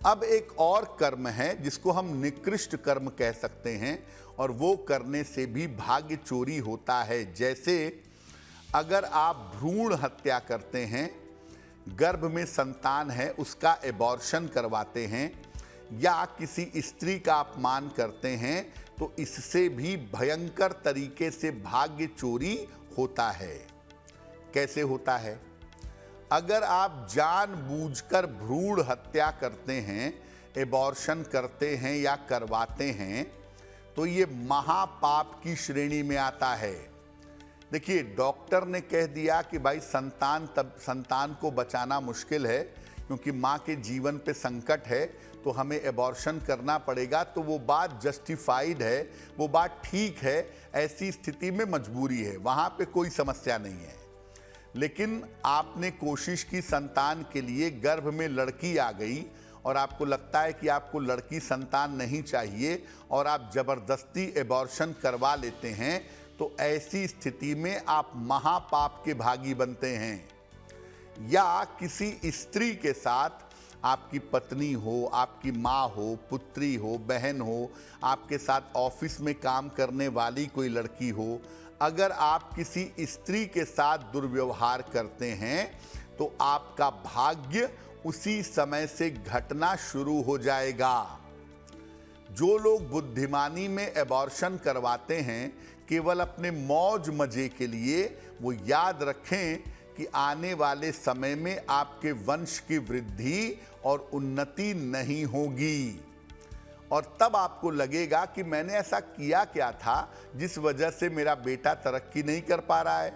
अब एक और कर्म है जिसको हम निकृष्ट कर्म कह सकते हैं, और वो करने से भी भाग्य चोरी होता है। जैसे अगर आप भ्रूण हत्या करते हैं, गर्भ में संतान है उसका एबॉर्शन करवाते हैं, या किसी स्त्री का अपमान करते हैं, तो इससे भी भयंकर तरीके से भाग्य चोरी होता है। कैसे होता है? अगर आप जानबूझकर भ्रूण हत्या करते हैं, एबॉर्शन करते हैं या करवाते हैं, तो ये महापाप की श्रेणी में आता है। देखिए, डॉक्टर ने कह दिया कि भाई संतान को बचाना मुश्किल है क्योंकि माँ के जीवन पे संकट है, तो हमें एबॉर्शन करना पड़ेगा, तो वो बात जस्टिफाइड है, वो बात ठीक है। ऐसी स्थिति में मजबूरी है, वहाँ पे कोई समस्या नहीं है। लेकिन आपने कोशिश की संतान के लिए, गर्भ में लड़की आ गई और आपको लगता है कि आपको लड़की संतान नहीं चाहिए और आप जबरदस्ती एबॉर्शन करवा लेते हैं, तो ऐसी स्थिति में आप महापाप के भागी बनते हैं। या किसी स्त्री के साथ, आपकी पत्नी हो, आपकी माँ हो, पुत्री हो, बहन हो, आपके साथ ऑफिस में काम करने वाली कोई लड़की हो, अगर आप किसी स्त्री के साथ दुर्व्यवहार करते हैं तो आपका भाग्य उसी समय से घटना शुरू हो जाएगा। जो लोग बुद्धिमानी में एबॉर्शन करवाते हैं केवल अपने मौज मजे के लिए, वो याद रखें कि आने वाले समय में आपके वंश की वृद्धि और उन्नति नहीं होगी। और तब आपको लगेगा कि मैंने ऐसा किया क्या था जिस वजह से मेरा बेटा तरक्की नहीं कर पा रहा है,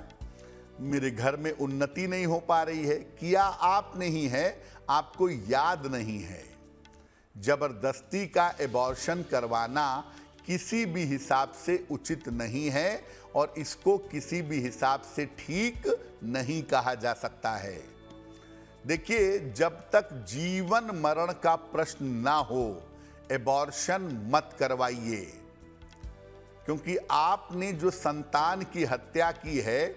मेरे घर में उन्नति नहीं हो पा रही है। किया आप नहीं है, आपको याद नहीं है। जबरदस्ती का एबॉर्शन करवाना किसी भी हिसाब से उचित नहीं है और इसको किसी भी हिसाब से ठीक नहीं कहा जा सकता है। देखिए, जब तक जीवन मरण का प्रश्न ना हो, एबॉर्शन मत करवाइए, क्योंकि आपने जो संतान की हत्या की है,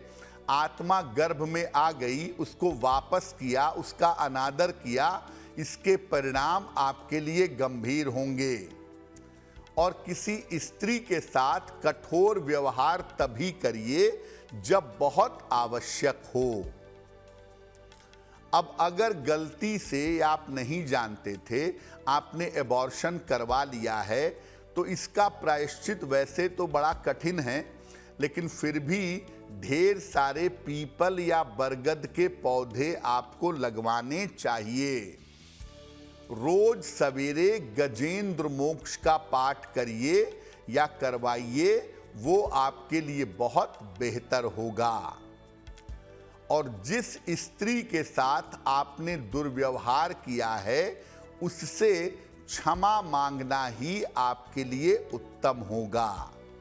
आत्मा गर्भ में आ गई, उसको वापस किया, उसका अनादर किया, इसके परिणाम आपके लिए गंभीर होंगे। और किसी स्त्री के साथ कठोर व्यवहार तभी करिए जब बहुत आवश्यक हो। अब अगर गलती से आप नहीं जानते थे, आपने एबॉर्शन करवा लिया है, तो इसका प्रायश्चित वैसे तो बड़ा कठिन है, लेकिन फिर भी ढेर सारे पीपल या बरगद के पौधे आपको लगवाने चाहिए। रोज सवेरे गजेंद्र मोक्ष का पाठ करिए या करवाइए, वो आपके लिए बहुत बेहतर होगा। और जिस स्त्री के साथ आपने दुर्व्यवहार किया है, उससे क्षमा मांगना ही आपके लिए उत्तम होगा।